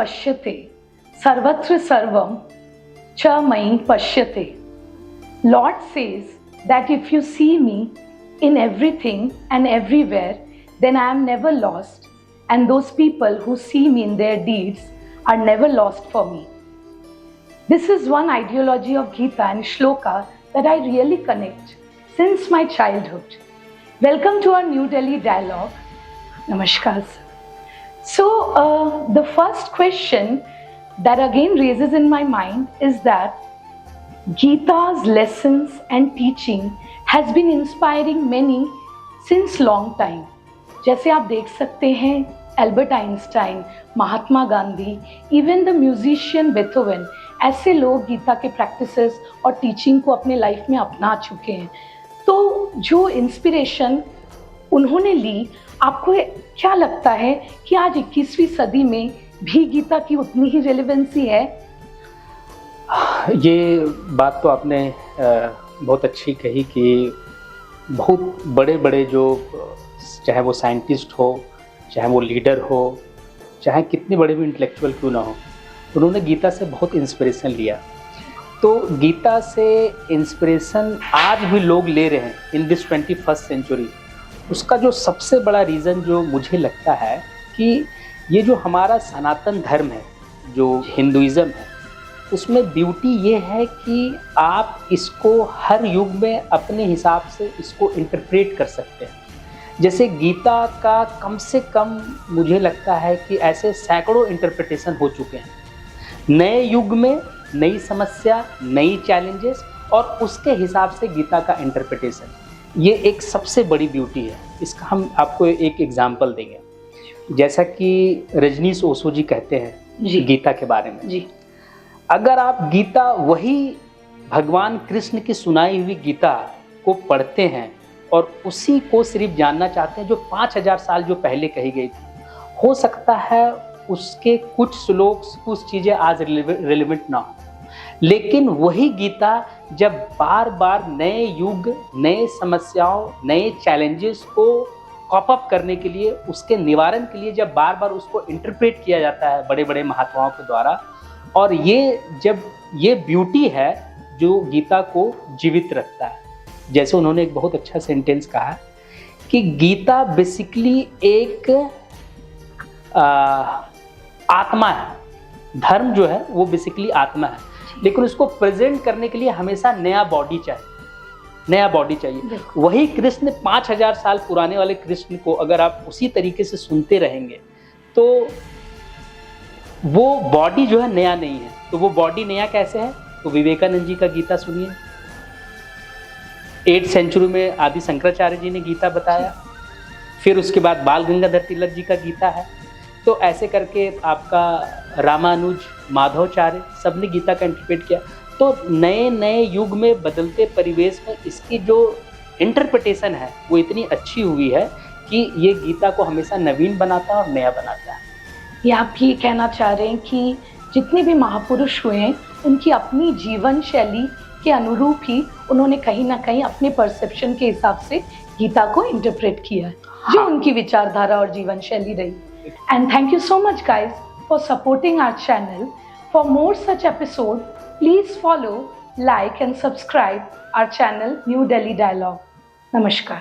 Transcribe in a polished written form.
पश्यते सर्वत्र सर्वम च मयि पश्यते. Lord says that if you see me in everything and everywhere, then I am never lost, and those people who see me in their deeds are never lost for me. This is one ideology of Gita and Shloka that I really connect since my childhood. Welcome to our New Delhi dialogue. Namaskar. So, the first question that again raises in my mind is that Gita's lessons and teaching has been inspiring many since long time. जैसे आप देख सकते हैं Albert Einstein, Mahatma Gandhi, even the musician Beethoven, ऐसे लोग गीता के practices और teaching को अपने लाइफ में अपना चुके हैं. तो जो इंस्पिरेशन उन्होंने ली, आपको क्या लगता है कि आज 21वीं सदी में भी गीता की उतनी ही रेलेवेंसी है? ये बात तो आपने बहुत अच्छी कही कि बहुत बड़े बड़े जो, चाहे वो साइंटिस्ट हो, चाहे वो लीडर हो, चाहे कितने बड़े भी इंटेलेक्चुअल क्यों ना हो, उन्होंने गीता से बहुत इंस्पिरेशन लिया. तो गीता से इंस्पिरेशन आज भी लोग ले रहे हैं इन दिस 21st सेंचुरी. उसका जो सबसे बड़ा रीज़न जो मुझे लगता है कि ये जो हमारा सनातन धर्म है, जो हिंदुइज़्म है, उसमें ब्यूटी ये है कि आप इसको हर युग में अपने हिसाब से इसको इंटरप्रेट कर सकते हैं. जैसे गीता का कम से कम मुझे लगता है कि ऐसे सैकड़ों इंटरप्रिटेशन हो चुके हैं. नए युग में नई समस्या, नई चैलेंजेस और उसके हिसाब से गीता का इंटरप्रिटेशन, ये एक सबसे बड़ी ब्यूटी है. इसका हम आपको एक एग्जांपल देंगे. जैसा कि रजनीश ओशो जी कहते हैं जी गीता के बारे में जी, अगर आप गीता वही भगवान कृष्ण की सुनाई हुई गीता को पढ़ते हैं और उसी को सिर्फ जानना चाहते हैं जो 5000 साल जो पहले कही गई थी, हो सकता है उसके कुछ श्लोक, कुछ चीज़ें आज रिलेवेंट ना हो, लेकिन वही गीता जब बार बार नए युग, नए समस्याओं, नए चैलेंजेस को कॉप अप करने के लिए, उसके निवारण के लिए जब बार बार उसको इंटरप्रेट किया जाता है बड़े बड़े महात्माओं के द्वारा, और ये ब्यूटी है जो गीता को जीवित रखता है. जैसे उन्होंने एक बहुत अच्छा सेंटेंस कहा कि गीता बेसिकली एक आत्मा है. धर्म जो है वो बेसिकली आत्मा है, लेकिन उसको प्रेजेंट करने के लिए हमेशा नया बॉडी चाहिए. वही कृष्ण 5000 साल पुराने वाले कृष्ण को अगर आप उसी तरीके से सुनते रहेंगे तो वो बॉडी जो है नया नहीं है. तो वो बॉडी नया कैसे है? तो विवेकानंद जी का गीता सुनिए, 8th सेंचुरी में आदि शंकराचार्य जी ने गीता बताया, फिर उसके बाद बाल गंगाधर तिलक जी का गीता है. तो ऐसे करके आपका रामानुज, माधवाचार्य, सबने गीता का इंटरप्रेट किया. तो नए नए युग में बदलते परिवेश में इसकी जो इंटरप्रिटेशन है वो इतनी अच्छी हुई है कि ये गीता को हमेशा नवीन बनाता है और नया बनाता है. ये आप ये कहना चाह रहे हैं कि जितने भी महापुरुष हुए हैं उनकी अपनी जीवन शैली के अनुरूप ही उन्होंने कहीं ना कहीं अपने परसेप्शन के हिसाब से गीता को इंटरप्रेट किया है, जो उनकी विचारधारा और जीवन शैली रही. And thank you so much guys for supporting our channel. For more such episode please follow, like and subscribe our channel New Delhi Dialogue. Namaskar.